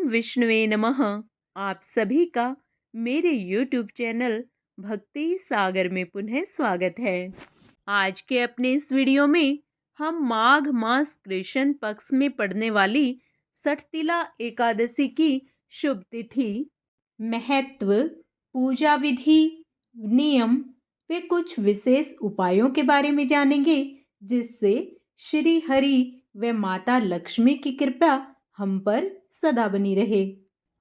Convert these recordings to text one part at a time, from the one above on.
विष्णुवे नमः। आप सभी का मेरे YouTube चैनल भक्ति सागर में पुनः स्वागत है। आज के अपने इस वीडियो में हम माघ मास कृष्ण पक्ष में पड़ने वाली सठतिला एकादशी की शुभ तिथि, महत्व, पूजा विधि, नियम व कुछ विशेष उपायों के बारे में जानेंगे, जिससे श्री हरि व माता लक्ष्मी की कृपा हम पर सदा बनी रहे।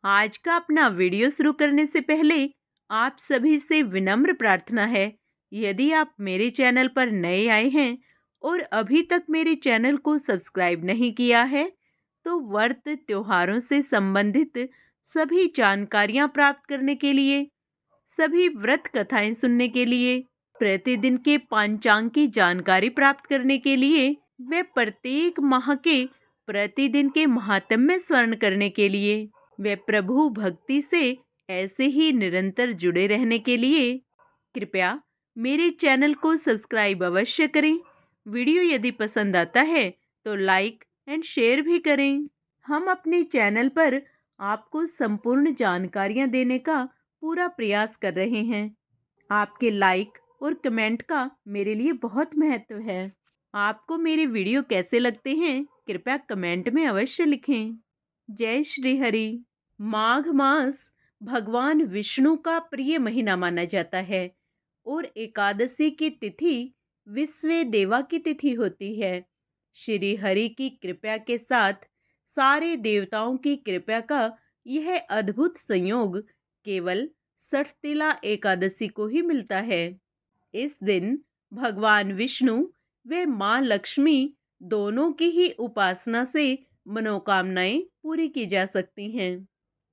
आज का अपना वीडियो शुरू करने से पहले आप सभी से विनम्र प्रार्थना है, यदि आप मेरे चैनल पर नए आए हैं और अभी तक मेरे चैनल को सब्सक्राइब नहीं किया है, तो व्रत त्योहारों से संबंधित सभी जानकारियां प्राप्त करने के लिए, सभी व्रत कथाएं सुनने के लिए, प्रतिदिन के पंचांग की जानकारी प्राप्त करने के लिए व प्रत्येक माह के प्रतिदिन के महात्म्य स्मरण करने के लिए व प्रभु भक्ति से ऐसे ही निरंतर जुड़े रहने के लिए कृपया मेरे चैनल को सब्सक्राइब अवश्य करें। वीडियो यदि पसंद आता है तो लाइक एंड शेयर भी करें। हम अपने चैनल पर आपको संपूर्ण जानकारियां देने का पूरा प्रयास कर रहे हैं। आपके लाइक और कमेंट का मेरे लिए बहुत महत्व है। आपको मेरे वीडियो कैसे लगते हैं, कृपया कमेंट में अवश्य लिखें। जय श्री हरि। माघ मास भगवान विष्णु का प्रिय महीना माना जाता है और एकादशी की तिथि विश्व देवा की तिथि होती है। श्री हरि की कृपा के साथ सारे देवताओं की कृपा का यह अद्भुत संयोग केवल सठतिला एकादशी को ही मिलता है। इस दिन भगवान विष्णु व माँ लक्ष्मी दोनों की ही उपासना से मनोकामनाएं पूरी की जा सकती हैं।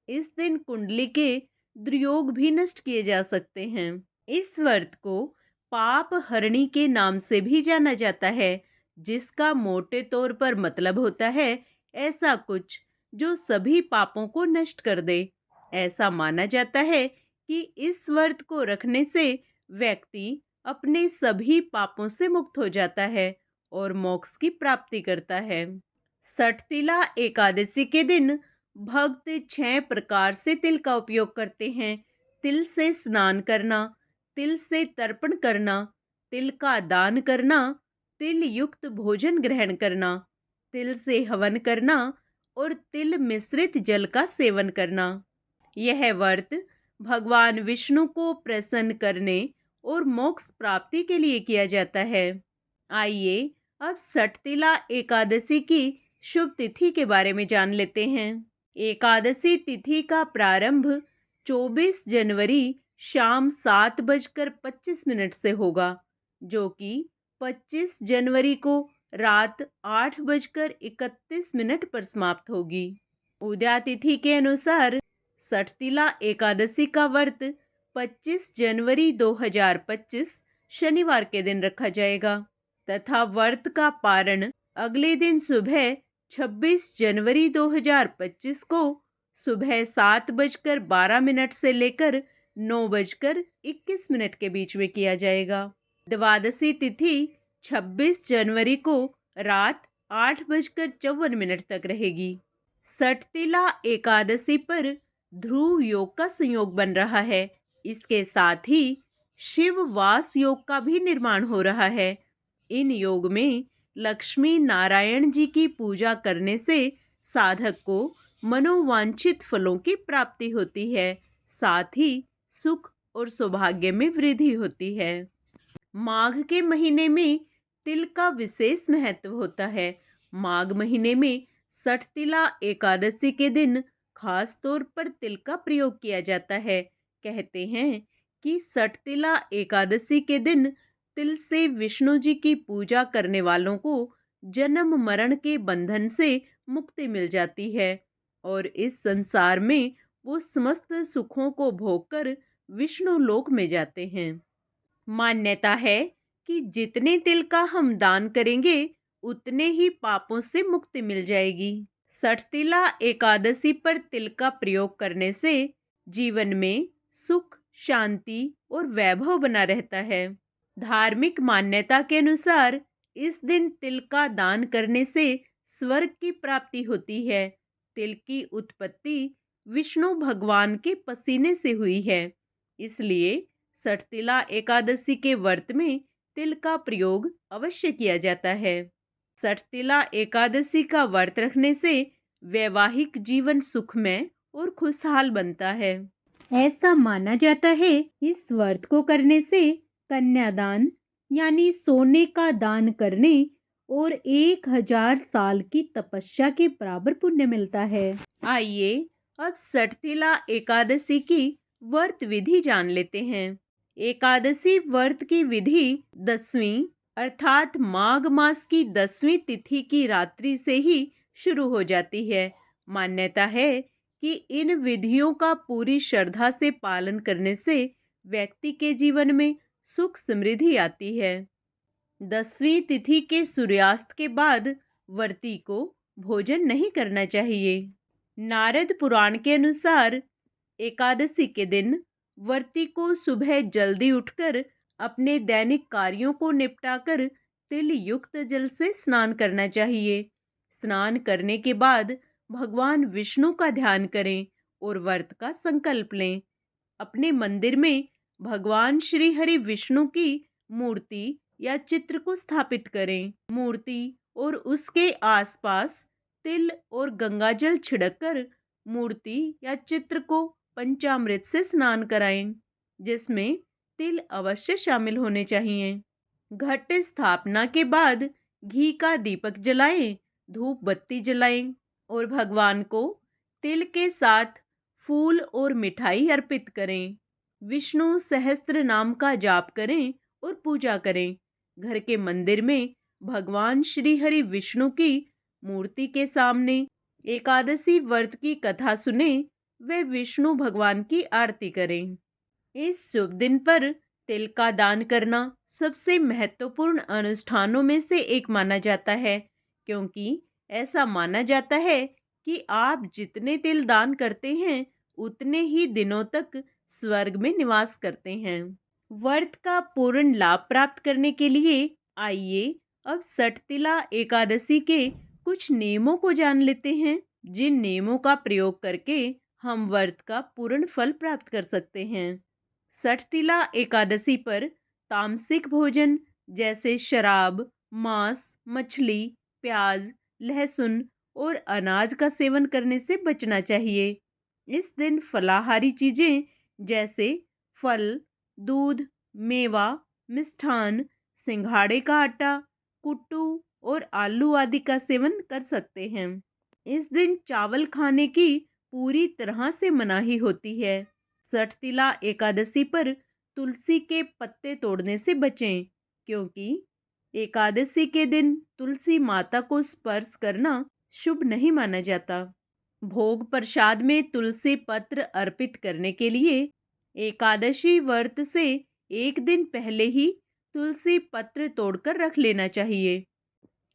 इस दिन कुंडली के दुर्योग भी नष्ट किए जा सकते हैं। इस व्रत को पाप हरणी के नाम से भी जाना जाता है, जिसका मोटे तौर पर मतलब होता है ऐसा कुछ जो सभी पापों को नष्ट कर दे। ऐसा माना जाता है कि इस व्रत को रखने से व्यक्ति अपने सभी पापों से मुक्त हो जाता है और मोक्ष की प्राप्ति करता है। सठतिला एकादशी के दिन भक्त 6 प्रकार से तिल का उपयोग करते हैं। तिल से स्नान करना, तिल से तर्पण करना, तिल का दान करना, तिल युक्त भोजन ग्रहण करना, तिल से हवन करना और तिल मिश्रित जल का सेवन करना। यह व्रत भगवान विष्णु को प्रसन्न करने और मोक्ष प्राप्ति के लिए किया जाता है। आइए अब सठतिला एकादशी की शुभ तिथि के बारे में जान लेते हैं। एकादशी तिथि का प्रारंभ 24 जनवरी शाम 7:25 से होगा, जो कि 25 जनवरी को रात 8:31 पर समाप्त होगी। उदया तिथि के अनुसार सठतिला एकादशी का व्रत 25 जनवरी 2025 शनिवार के दिन रखा जाएगा तथा व्रत का पारण अगले दिन सुबह 26 जनवरी 2025 को सुबह 7:12 से लेकर 9:21 के बीच में किया जाएगा। द्वादशी तिथि 26 जनवरी को रात 8:54 तक रहेगी। सठतिला एकादशी पर ध्रुव योग का संयोग बन रहा है। इसके साथ ही शिव वास योग का भी निर्माण हो रहा है। इन योग में लक्ष्मी नारायण जी की पूजा करने से साधक को मनोवांछित फलों की प्राप्ति होती है, साथ ही सुख और सौभाग्य में वृद्धि होती है। माघ के महीने में तिल का विशेष महत्व होता है। माघ महीने में सठतिला एकादशी के दिन खास तौर पर तिल का प्रयोग किया जाता है। कहते हैं कि सठतिला एकादशी के दिन तिल से विष्णु जी की पूजा करने वालों को जन्म मरण के बंधन से मुक्ति मिल जाती है और इस संसार में वो समस्त सुखों को भोगकर विष्णु लोक में जाते हैं। मान्यता है कि जितने तिल का हम दान करेंगे उतने ही पापों से मुक्ति मिल जाएगी। सठतिला एकादशी पर तिल का प्रयोग करने से जीवन में सुख, शांति और वैभव बना रहता है। धार्मिक मान्यता के अनुसार इस दिन तिल का दान करने से स्वर्ग की प्राप्ति होती है। तिल की उत्पत्ति विष्णु भगवान के पसीने से हुई है। इसलिए सठतिला एकादशी के व्रत में तिल का प्रयोग अवश्य किया जाता है। सठतिला एकादशी का व्रत रखने से वैवाहिक जीवन सुखमय और खुशहाल बनता है। ऐसा माना जाता है इस व्रत को करने से कन्यादान यानी सोने का दान करने और 1000 साल की तपस्या के बराबर पुण्य मिलता है। आइए अब सठतिला एकादशी की व्रत विधि जान लेते हैं। एकादशी व्रत की विधि 10वीं अर्थात माघ मास की 10वीं तिथि की रात्रि से ही शुरू हो जाती है। मान्यता है कि इन विधियों का पूरी श्रद्धा से पालन करने से व्यक्ति के जीवन में सुख समृद्धि आती है। 10वीं तिथि के सूर्यास्त के बाद व्रती को भोजन नहीं करना चाहिए। नारद पुराण के अनुसार एकादशी के दिन व्रती को सुबह जल्दी उठकर अपने दैनिक कार्यों को निपटाकर तिल युक्त जल से स्नान करना चाहिए। स्नान करने के बाद भगवान विष्णु का ध्यान करें और व्रत का संकल्प लें। अपने मंदिर में भगवान श्री हरि विष्णु की मूर्ति या चित्र को स्थापित करें। मूर्ति और उसके आसपास तिल और गंगाजल छिड़ककर मूर्ति या चित्र को पंचामृत से स्नान कराएं, जिसमें तिल अवश्य शामिल होने चाहिए। घट स्थापना के बाद घी का दीपक जलाएं, धूप बत्ती जलाएं और भगवान को तिल के साथ फूल और मिठाई अर्पित करें। विष्णु सहस्त्र नाम का जाप करें और पूजा करें। घर के मंदिर में भगवान श्री हरि विष्णु की मूर्ति के सामने एकादशी व्रत की कथा सुने व विष्णु भगवान की आरती करें। इस शुभ दिन पर तिल का दान करना सबसे महत्वपूर्ण अनुष्ठानों में से एक माना जाता है, क्योंकि ऐसा माना जाता है कि आप जितने तिल दान करते हैं उतने ही दिनों तक स्वर्ग में निवास करते हैं। व्रत का पूर्ण लाभ प्राप्त करने के लिए आइए अब सठतिला एकादशी के कुछ नियमों को जान लेते हैं, जिन नियमों का प्रयोग करके हम व्रत का पूर्ण फल प्राप्त कर सकते हैं। सठतिला एकादशी पर तामसिक भोजन जैसे शराब, मांस, मछली, प्याज, लहसुन और अनाज का सेवन करने से बचना चाहिए। इस दिन फलाहारी चीजें जैसे फल, दूध, मेवा, मिष्ठान, सिंघाड़े का आटा, कुट्टू और आलू आदि का सेवन कर सकते हैं। इस दिन चावल खाने की पूरी तरह से मनाही होती है। सठतिला एकादशी पर तुलसी के पत्ते तोड़ने से बचें, क्योंकि एकादशी के दिन तुलसी माता को स्पर्श करना शुभ नहीं माना जाता। भोग प्रसाद में तुलसी पत्र अर्पित करने के लिए एकादशी व्रत से एक दिन पहले ही तुलसी पत्र तोड़कर रख लेना चाहिए।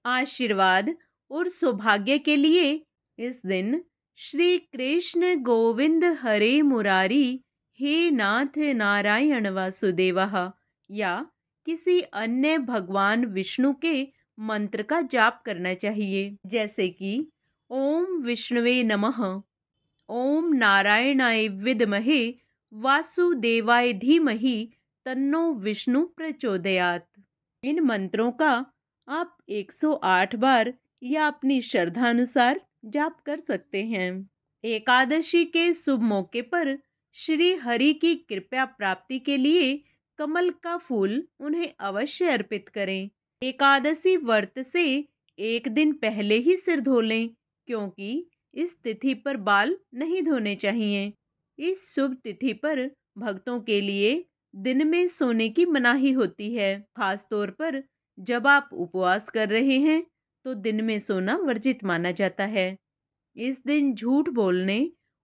आशीर्वाद और सौभाग्य के लिए इस दिन श्री कृष्ण गोविंद हरे मुरारी हे नाथ नारायण वासुदेवः या किसी अन्य भगवान विष्णु के मंत्र का जाप करना चाहिए, जैसे कि ओम विष्णुवे नमः, ओम नारायणाय विद्महे वासुदेवाय धीमहि तन्नो विष्णु प्रचोदयात्। इन मंत्रों का आप 108 बार या अपनी श्रद्धा अनुसार जाप कर सकते हैं। एकादशी के शुभ मौके पर श्री हरि की कृपा प्राप्ति के लिए कमल का फूल उन्हें अवश्य अर्पित करें। एकादशी व्रत से एक दिन पहले ही सिर धो लें, क्योंकि इस तिथि पर बाल नहीं धोने चाहिए। इस शुभ तिथि पर भक्तों के लिए दिन में सोने की मनाही होती है। खास तौर पर जब आप उपवास कर रहे हैं तो दिन में सोना वर्जित माना जाता है। इस दिन झूठ बोलने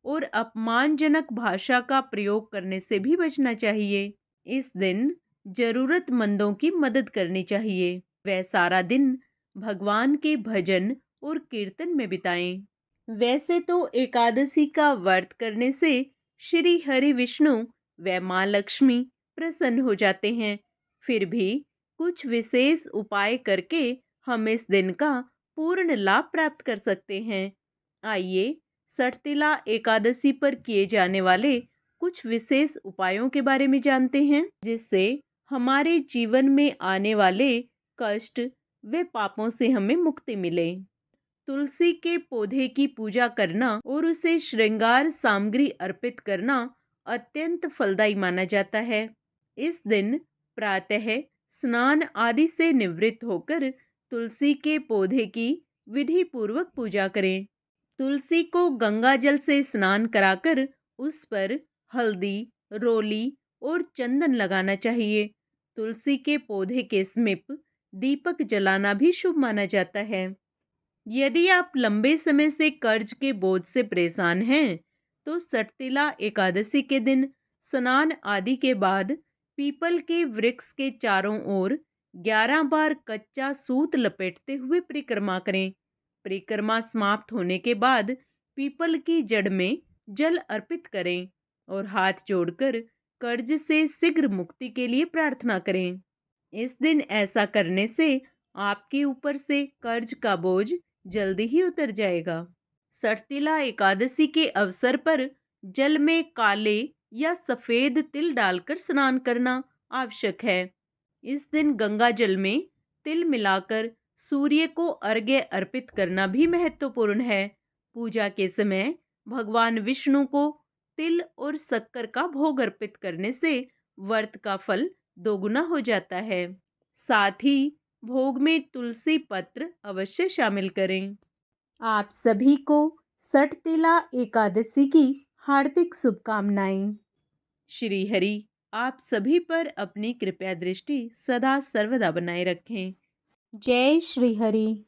और अपमानजनक भाषा का प्रयोग करने से भी बचना चाहिए। इस दिन जरूरतमंदों की मदद करनी चाहिए। वह सारा दिन भगवान के भजन और कीर्तन में बिताएं। वैसे तो एकादशी का व्रत करने से श्री हरि विष्णु व माँ लक्ष्मी प्रसन्न हो जाते हैं। फिर भी कुछ विशेष उपाय करके हम इस दिन का पूर्ण लाभ प्राप्त कर सकते हैं। आइए सठतिला एकादशी पर किए जाने वाले कुछ विशेष उपायों के बारे में जानते हैं, जिससे हमारे जीवन में आने वाले कष्ट व पापों से हमें मुक्ति मिले। तुलसी के पौधे की पूजा करना और उसे श्रृंगार सामग्री अर्पित करना अत्यंत फलदायी माना जाता है। इस दिन प्रातः स्नान आदि से निवृत्त होकर तुलसी के पौधे की विधि पूर्वक पूजा करें। तुलसी को गंगा जल से स्नान कराकर उस पर हल्दी, रोली और चंदन लगाना चाहिए। तुलसी के पौधे के समीप दीपक जलाना भी शुभ माना जाता है। यदि आप लंबे समय से कर्ज के बोझ से परेशान हैं, तो सठतिला एकादशी के दिन स्नान आदि के बाद पीपल के वृक्ष के चारों ओर 11 बार कच्चा सूत लपेटते हुए परिक्रमा करें। परिक्रमा समाप्त होने के बाद पीपल की जड़ में जल अर्पित करें और हाथ जोड़कर कर्ज से शीघ्र मुक्ति के लिए प्रार्थना करें। इस दिन ऐसा करने से आपके ऊपर से कर्ज का बोझ जल्दी ही उतर जाएगा। सठतिला एकादशी के अवसर पर जल में काले या सफेद तिल डालकर स्नान करना आवश्यक है। इस दिन गंगा जल में तिल मिलाकर सूर्य को अर्घ्य अर्पित करना भी महत्वपूर्ण है। पूजा के समय भगवान विष्णु को तिल और शक्कर का भोग अर्पित करने से व्रत का फल दोगुना हो जाता है। साथ ही भोग में तुलसी पत्र अवश्य शामिल करें। आप सभी को सठतिला एकादशी की हार्दिक शुभकामनाएं। श्री हरि आप सभी पर अपनी कृपया दृष्टि सदा सर्वदा बनाए रखें। जय श्री हरि।